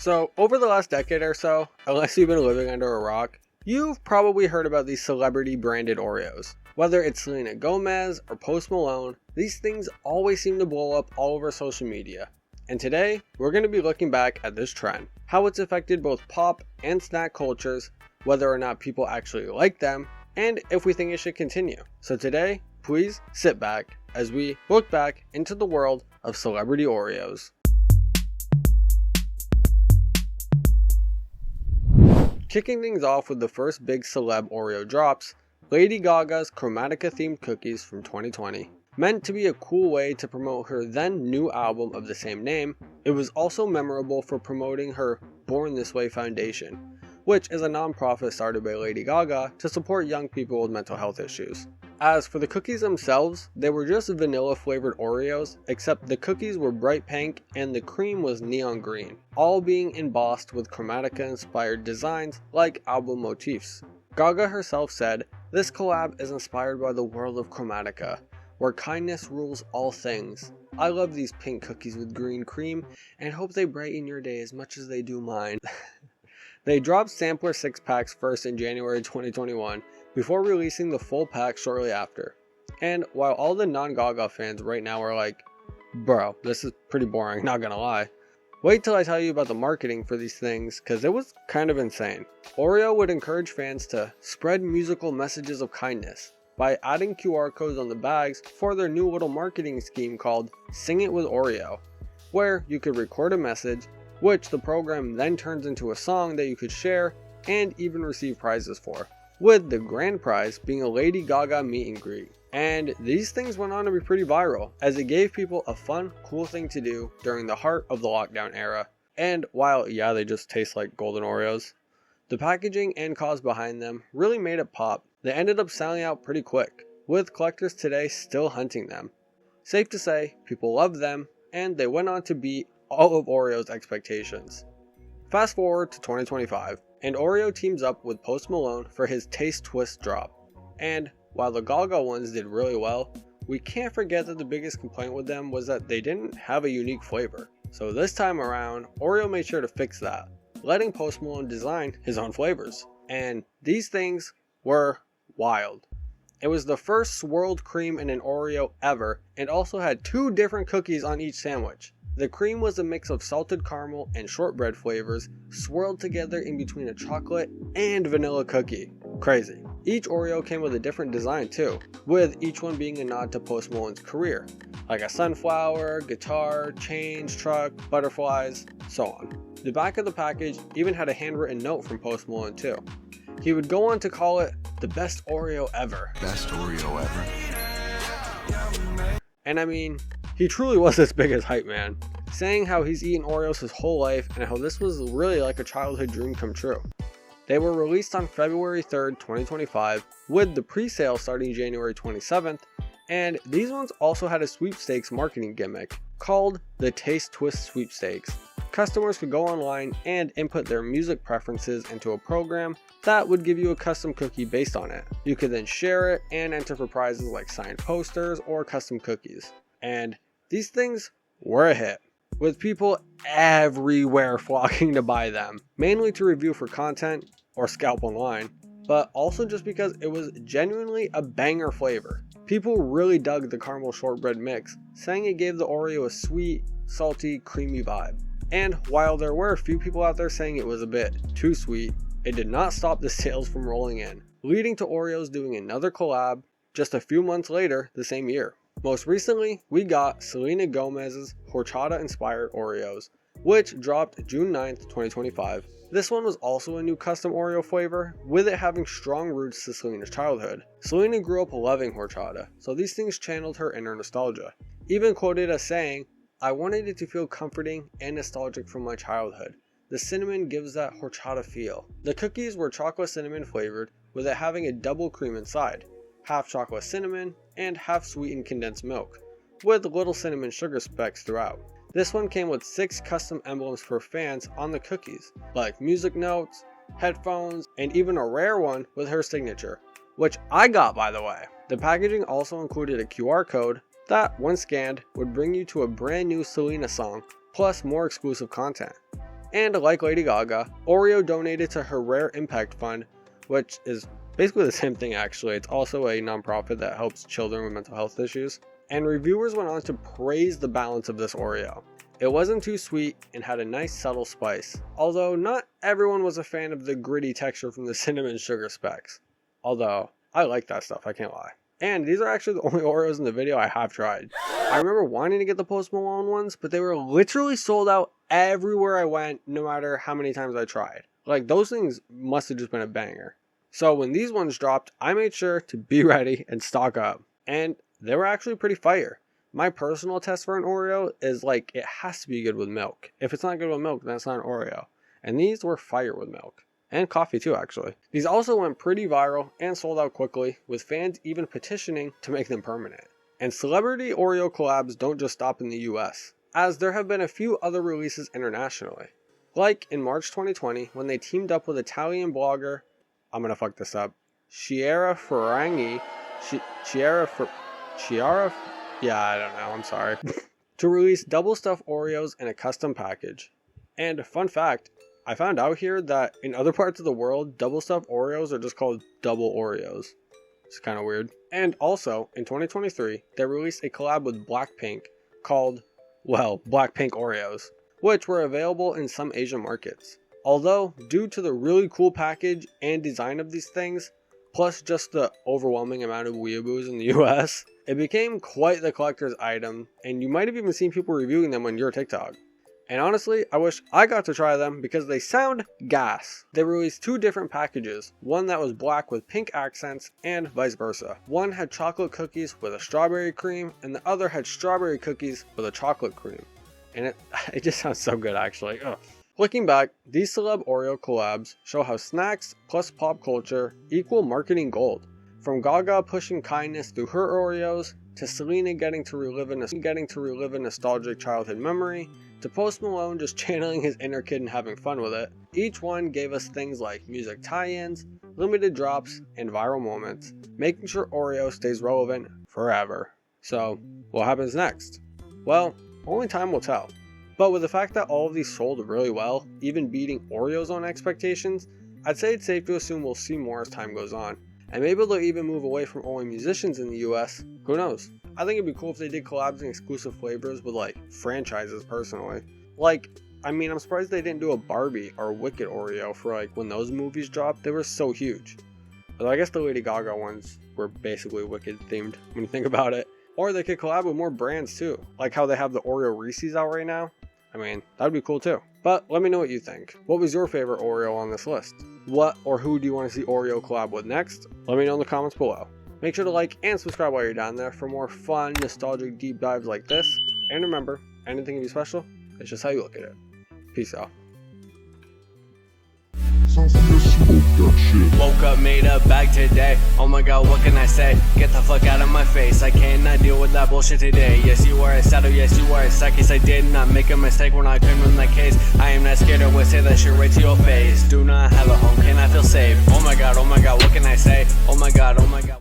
So, over the last decade or so, unless you've been living under a rock, you've probably heard about these celebrity branded Oreos. Whether it's Selena Gomez or Post Malone, these things always seem to blow up all over social media. And today, we're going to be looking back at this trend, how it's affected both pop and snack cultures, whether or not people actually like them, and if we think it should continue. So today, please sit back as we look back into the world of celebrity Oreos. Kicking things off with the first big celeb Oreo drops, Lady Gaga's Chromatica themed cookies from 2020. Meant to be a cool way to promote her then new album of the same name, it was also memorable for promoting her Born This Way Foundation, which is a non-profit started by Lady Gaga to support young people with mental health issues. As for the cookies themselves, they were just vanilla flavored Oreos, except the cookies were bright pink and the cream was neon green, all being embossed with Chromatica inspired designs like album motifs. Gaga herself said, "This collab is inspired by the world of Chromatica, where kindness rules all things. I love these pink cookies with green cream and hope they brighten your day as much as they do mine." They dropped sampler 6-packs first in January 2021 before releasing the full pack shortly after. And while all the non-Gaga fans right now are like, bro, this is pretty boring, not gonna lie, wait till I tell you about the marketing for these things, cause it was kind of insane. Oreo would encourage fans to spread musical messages of kindness by adding QR codes on the bags for their new little marketing scheme called Sing It With Oreo, where you could record a message, which the program then turns into a song that you could share and even receive prizes for, with the grand prize being a Lady Gaga meet and greet. And these things went on to be pretty viral, as it gave people a fun, cool thing to do during the heart of the lockdown era. And while, yeah, they just taste like golden Oreos, the packaging and cause behind them really made it pop. They ended up selling out pretty quick, with collectors today still hunting them. Safe to say, people loved them, and they went on to beat all of Oreo's expectations. Fast forward to 2025, and Oreo teams up with Post Malone for his Taste Twist drop. And while the Gaga ones did really well, we can't forget that the biggest complaint with them was that they didn't have a unique flavor. So this time around, Oreo made sure to fix that, letting Post Malone design his own flavors. And these things were wild. It was the first swirled cream in an Oreo ever, and also had 2 different cookies on each sandwich. The cream was a mix of salted caramel and shortbread flavors swirled together in between a chocolate and vanilla cookie. Crazy. Each Oreo came with a different design too, with each one being a nod to Post Malone's career, like a sunflower, guitar, chains, truck, butterflies, so on. The back of the package even had a handwritten note from Post Malone too. He would go on to call it the best Oreo ever. Best Oreo ever. And I mean, he truly was this big as hype man, saying how he's eaten Oreos his whole life and how this was really like a childhood dream come true. They were released on February 3rd, 2025, with the pre-sale starting January 27th, and these ones also had a sweepstakes marketing gimmick called the Taste Twist Sweepstakes. Customers could go online and input their music preferences into a program that would give you a custom cookie based on it. You could then share it and enter for prizes like signed posters or custom cookies. And these things were a hit, with people everywhere flocking to buy them, mainly to review for content or scalp online, but also just because it was genuinely a banger flavor. People really dug the caramel shortbread mix, saying it gave the Oreo a sweet, salty, creamy vibe. And while there were a few people out there saying it was a bit too sweet, it did not stop the sales from rolling in, leading to Oreos doing another collab just a few months later the same year. Most recently, we got Selena Gomez's horchata-inspired Oreos, which dropped June 9th, 2025. This one was also a new custom Oreo flavor, with it having strong roots to Selena's childhood. Selena grew up loving horchata, so these things channeled her inner nostalgia. Even quoted as saying, "I wanted it to feel comforting and nostalgic from my childhood. The cinnamon gives that horchata feel." The cookies were chocolate cinnamon flavored, with it having a double cream inside, half chocolate cinnamon and half sweetened condensed milk, with little cinnamon sugar specks throughout. This one came with 6 custom emblems for fans on the cookies, like music notes, headphones, and even a rare one with her signature, which I got by the way. The packaging also included a QR code that, when scanned, would bring you to a brand new Selena song, plus more exclusive content. And like Lady Gaga, Oreo donated to her Rare Impact Fund, which is basically the same thing actually. It's also a nonprofit that helps children with mental health issues. And reviewers went on to praise the balance of this Oreo. It wasn't too sweet and had a nice subtle spice, although not everyone was a fan of the gritty texture from the cinnamon sugar specks. Although, I like that stuff, I can't lie. And these are actually the only Oreos in the video I have tried. I remember wanting to get the Post Malone ones, but they were literally sold out everywhere I went, no matter how many times I tried. Like, those things must have just been a banger. So when these ones dropped, I made sure to be ready and stock up. And they were actually pretty fire. My personal test for an Oreo is like, it has to be good with milk. If it's not good with milk, then it's not an Oreo. And these were fire with milk. And coffee too, actually. These also went pretty viral and sold out quickly, with fans even petitioning to make them permanent. And celebrity Oreo collabs don't just stop in the US, as there have been a few other releases internationally. Like in March 2020, when they teamed up with Italian blogger, I'm gonna fuck this up, Chiara Ferragni, yeah, I don't know, I'm sorry, to release double stuffed Oreos in a custom package. And fun fact, I found out here that in other parts of the world, double stuffed Oreos are just called double Oreos. It's kind of weird. And also, in 2023, they released a collab with Blackpink called, well, Blackpink Oreos, which were available in some Asian markets. Although, due to the really cool package and design of these things, plus just the overwhelming amount of weeaboos in the US, it became quite the collector's item, and you might have even seen people reviewing them on your TikTok. And honestly, I wish I got to try them because they sound gas. They released two different packages, one that was black with pink accents and vice versa. One had chocolate cookies with a strawberry cream and the other had strawberry cookies with a chocolate cream. And it just sounds so good actually. Ugh. Looking back, these celeb Oreo collabs show how snacks plus pop culture equal marketing gold. From Gaga pushing kindness through her Oreos, to Selena getting to relive a nostalgic childhood memory, to Post Malone just channeling his inner kid and having fun with it, each one gave us things like music tie-ins, limited drops, and viral moments, making sure Oreo stays relevant forever. So, what happens next? Well, only time will tell. But with the fact that all of these sold really well, even beating Oreo's own expectations, I'd say it's safe to assume we'll see more as time goes on. And maybe they'll even move away from only musicians in the US, who knows? I think it'd be cool if they did collabs and exclusive flavors with like franchises personally. Like, I mean, I'm surprised they didn't do a Barbie or Wicked Oreo for like when those movies dropped, they were so huge. But I guess the Lady Gaga ones were basically Wicked themed when you think about it. Or they could collab with more brands too, like how they have the Oreo Reese's out right now. I mean, that'd be cool too. But let me know what you think. What was your favorite Oreo on this list? What or who do you want to see Oreo collab with next? Let me know in the comments below. Make sure to like and subscribe while you're down there for more fun, nostalgic deep dives like this. And remember, anything can be special, it's just how you look at it. Peace out. Woke up, made a bag today. Oh my god, what can I say? Get the fuck out of my face. I cannot deal with that bullshit today. Yes, you are a saddle, yes, you are a sack. Yes, I did not make a mistake when I came from that case. I am not scared, I would say that shit right to your face. Do not have a home, can I feel safe? Oh my god, what can I say? Oh my god, oh my god.